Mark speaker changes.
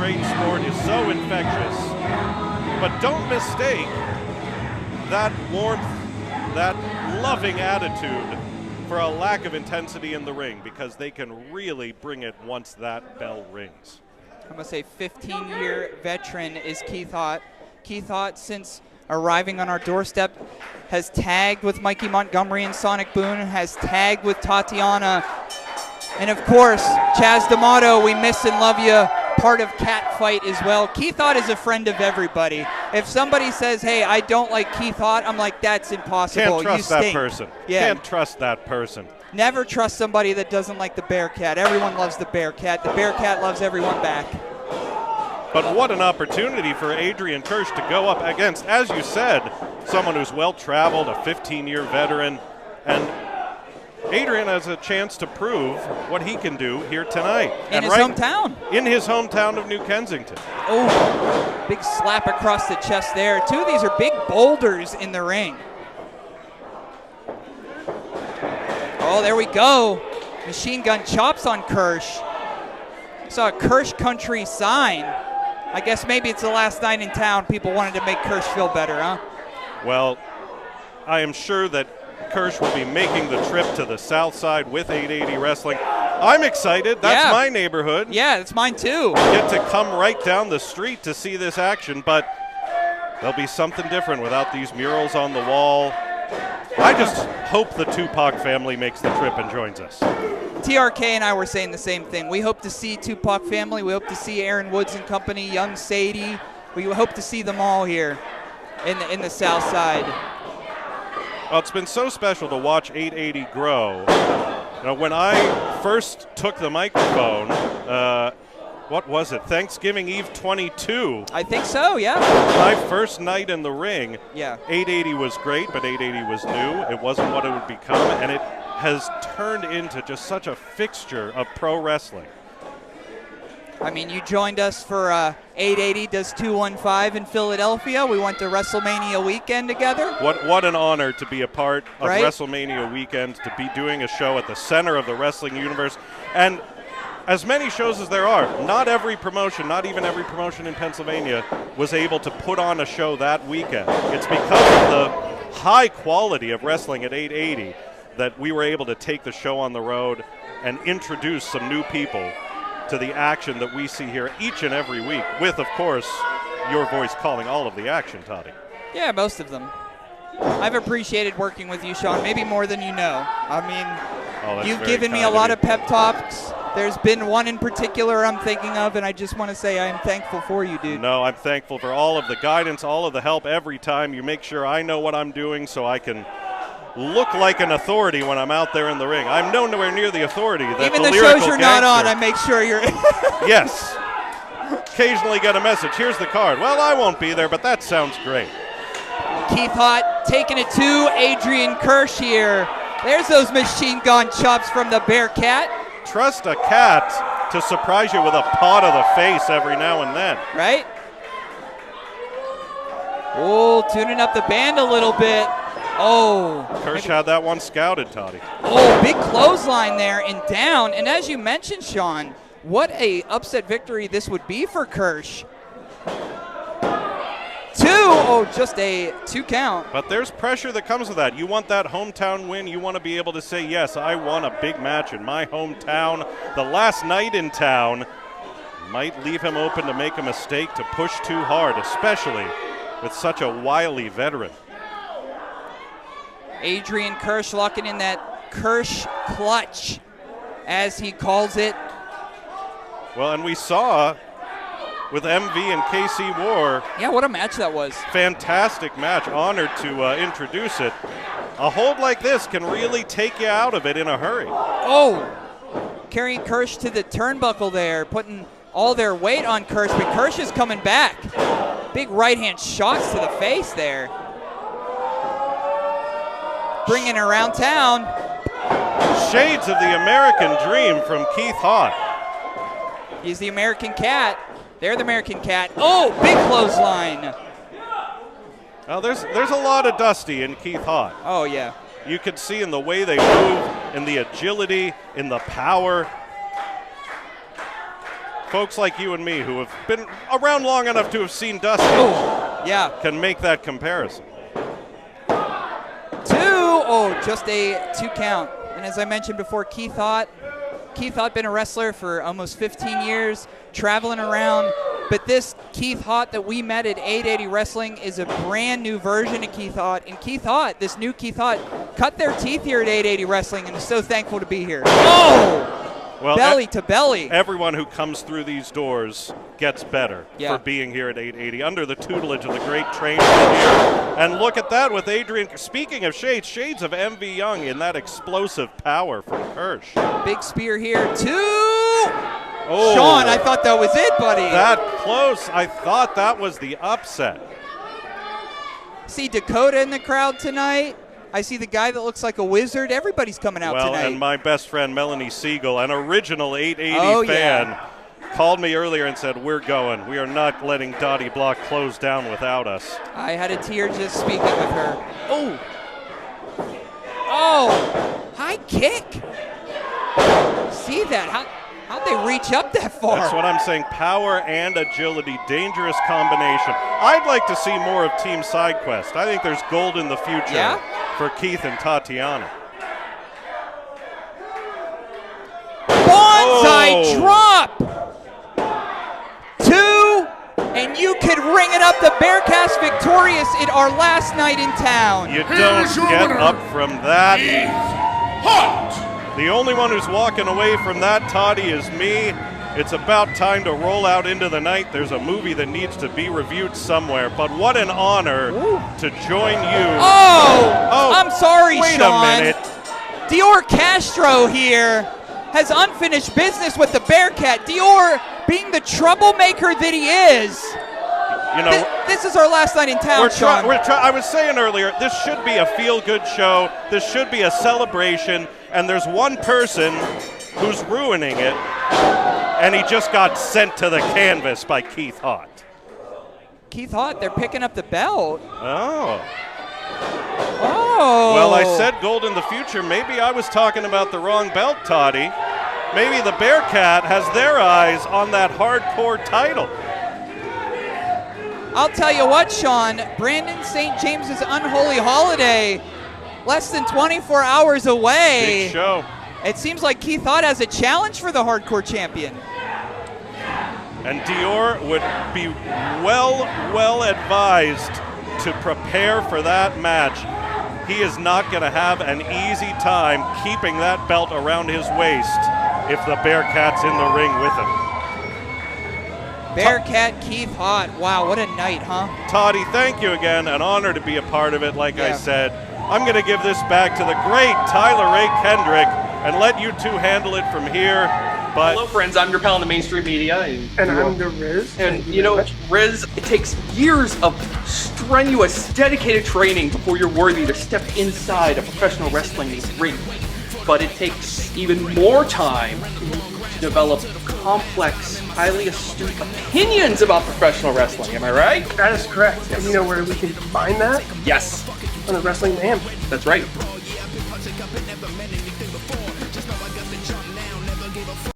Speaker 1: great sport is so infectious. But don't mistake that warmth, that loving attitude for a lack of intensity in the ring, because they can really bring it once that bell rings.
Speaker 2: I'm going to say 15-year veteran is Keith Haught. Keith Haught, since arriving on our doorstep, has tagged with Mikey Montgomery and Sonic Boone, has tagged with Tatiana. And of course, Chaz D'Amato, we miss and love you, part of Catfight as well. Keith Haught is a friend of everybody. If somebody says, hey, I don't like Keith Haught, I'm like, that's impossible.
Speaker 1: Can't trust that person.
Speaker 2: Yeah.
Speaker 1: Can't trust that person.
Speaker 2: Never trust somebody that doesn't like the Bearcat. Everyone loves the Bearcat. The Bearcat loves everyone back.
Speaker 1: But what an opportunity for Adrian Kersch to go up against, as you said, someone who's well-traveled, a 15-year veteran, and Adrian has a chance to prove what he can do here tonight.
Speaker 2: In his hometown.
Speaker 1: In his hometown of New Kensington.
Speaker 2: Oh, big slap across the chest there. Two of these are big boulders in the ring. Oh, there we go. Machine gun chops on Kersch. Saw a Kersch country sign. I guess maybe it's the last night in town. People wanted to make Kersch feel better, huh?
Speaker 1: Well, I am sure that Kersch will be making the trip to the south side with 880 Wrestling. I'm excited. That's my neighborhood.
Speaker 2: Yeah, that's mine too.
Speaker 1: Get to come right down the street to see this action, but there'll be something different without these murals on the wall. I just hope the Tupac family makes the trip and joins us.
Speaker 2: TRK and I were saying the same thing. We hope to see Tupac family. We hope to see Aaron Woods and company, Young Sadie. We hope to see them all here in the south side.
Speaker 1: Well, it's been so special to watch 880 grow. You know, when I first took the microphone, what was it, Thanksgiving Eve 22?
Speaker 2: I think so, yeah.
Speaker 1: My first night in the ring.
Speaker 2: Yeah.
Speaker 1: 880 was great, but 880 was new. It wasn't what it would become, and it has turned into just such a fixture of pro wrestling.
Speaker 2: I mean, you joined us for 880 does 215 in Philadelphia. We went to WrestleMania weekend together.
Speaker 1: What an honor to be a part of
Speaker 2: Right?
Speaker 1: WrestleMania weekend, to be doing a show at the center of the wrestling universe. And as many shows as there are, not every promotion, not even every promotion in Pennsylvania, was able to put on a show that weekend. It's because of the high quality of wrestling at 880 that we were able to take the show on the road and introduce some new people to the action that we see here each and every week, with, of course, your voice calling all of the action, Toddy.
Speaker 2: Yeah, most of them. I've appreciated working with you, Sean, maybe more than you know. I mean, you've given me a lot of pep talks. There's been one in particular I'm thinking of, and I just want to say I am thankful for you, dude.
Speaker 1: No, I'm thankful for all of the guidance, all of the help every time. You make sure I know what I'm doing so I can look like an authority when I'm out there in the ring. I'm nowhere near the authority that
Speaker 2: even
Speaker 1: the
Speaker 2: shows you're
Speaker 1: gangster.
Speaker 2: not on, I make sure you're
Speaker 1: Yes. Occasionally get a message, here's the card. Well, I won't be there, but that sounds great.
Speaker 2: Keith Haught taking it to Adrian Kersch here. There's those machine gun chops from the Bearcat.
Speaker 1: Trust a cat to surprise you with a paw to the face every now and then.
Speaker 2: Right? Oh, tuning up the band a little bit. Oh.
Speaker 1: Kersch had that one scouted, Toddy.
Speaker 2: Oh, big clothesline there and down. And as you mentioned, Sean, what a upset victory this would be for Kersch. Just a 2 count.
Speaker 1: But there's pressure that comes with that. You want that hometown win. You want to be able to say, yes, I won a big match in my hometown. The last night in town might leave him open to make a mistake, to push too hard, especially with such a wily veteran.
Speaker 2: Adrian Kersch locking in that Kersch clutch, as he calls it.
Speaker 1: Well, and we saw with MV and KC War.
Speaker 2: Yeah, what a match that was.
Speaker 1: Fantastic match. Honored to introduce it. A hold like this can really take you out of it in a hurry.
Speaker 2: Oh, carrying Kersch to the turnbuckle there, putting all their weight on Kersch, but Kersch is coming back. Big right-hand shots to the face there. Bringing it around town.
Speaker 1: Shades of the American Dream from Keith Haught.
Speaker 2: He's the American Cat. They're the American Cat. Oh, big clothesline.
Speaker 1: Now there's a lot of Dusty in Keith Haught.
Speaker 2: Oh, yeah.
Speaker 1: You can see in the way they move, in the agility, in the power. folks like you and me who have been around long enough to have seen Dusty can make that comparison.
Speaker 2: 2. Oh, just a 2 count. And as I mentioned before, Keith Haught been a wrestler for almost 15 years, traveling around. But this Keith Haught that we met at 880 Wrestling is a brand new version of Keith Haught. And Keith Haught, this new Keith Haught, cut their teeth here at 880 Wrestling and is so thankful to be here. Oh!
Speaker 1: Well,
Speaker 2: belly to belly.
Speaker 1: Everyone who comes through these doors gets better for being here at 880 under the tutelage of the great trainer here. And look at that with Adrian. Speaking of shades of MV Young in that explosive power from Kersch.
Speaker 2: Big spear here. 2. Oh, Sean, I thought that was it, buddy.
Speaker 1: That close. I thought that was the upset.
Speaker 2: See Dakota in the crowd tonight. I see the guy that looks like a wizard. Everybody's coming out tonight.
Speaker 1: And my best friend Melanie Siegel, an original 880 fan, called me earlier and said, we're going. We are not letting Dottie Block close down without us.
Speaker 2: I had a tear just speaking with her. Oh. Oh. High kick. See that? How'd they reach up that far?
Speaker 1: That's what I'm saying. Power and agility. Dangerous combination. I'd like to see more of Team SideQuest. I think there's gold in the future for Keith and Tatiana.
Speaker 2: Bonsai drop! 2, and you could ring it up. The Bearcats victorious in our last night in town.
Speaker 1: You don't get up from that.
Speaker 3: Haught!
Speaker 1: The only one who's walking away from that, Toddy, is me. It's about time to roll out into the night. There's a movie that needs to be reviewed somewhere, but what an honor to join you.
Speaker 2: Oh, I'm sorry,
Speaker 1: wait
Speaker 2: Sean.
Speaker 1: Wait a minute.
Speaker 2: Dior Castro here has unfinished business with the Bearcat. Dior, being the troublemaker that he is,
Speaker 1: you know,
Speaker 2: this is our last night in town, Sean.
Speaker 1: I was saying earlier, this should be a feel-good show. This should be a celebration, and there's one person who's ruining it, and he just got sent to the canvas by Keith Haught.
Speaker 2: Keith Haught, they're picking up the belt.
Speaker 1: Oh.
Speaker 2: Oh.
Speaker 1: Well, I said gold in the future. Maybe I was talking about the wrong belt, Toddy. Maybe the Bearcat has their eyes on that hardcore title.
Speaker 2: I'll tell you what, Sean, Brandon St. James's Unholy Holiday, less than 24 hours away.
Speaker 1: Big show.
Speaker 2: It seems like Keith Haught has a challenge for the hardcore champion.
Speaker 1: And Dior would be well advised to prepare for that match. He is not going to have an easy time keeping that belt around his waist if the Bearcat's in the ring with him.
Speaker 2: Bearcat Keith Haught. Wow, what a night, huh?
Speaker 1: Toddy, thank you again. An honor to be a part of it, like I said. I'm going to give this back to the great Tyler Ray Kendrick and let you two handle it from here. But
Speaker 4: hello, friends. I'm Derpel in the mainstream media.
Speaker 5: And I'm the Riz.
Speaker 4: And, you know, Riz, it takes years of strenuous, dedicated training before you're worthy to step inside a professional wrestling ring. But it takes even more time to develop complex, highly astute opinions about professional wrestling. Am I right?
Speaker 5: That is correct. And you know where we can find that?
Speaker 4: Yes.
Speaker 5: On the Wrestling Mayhem.
Speaker 4: That's right.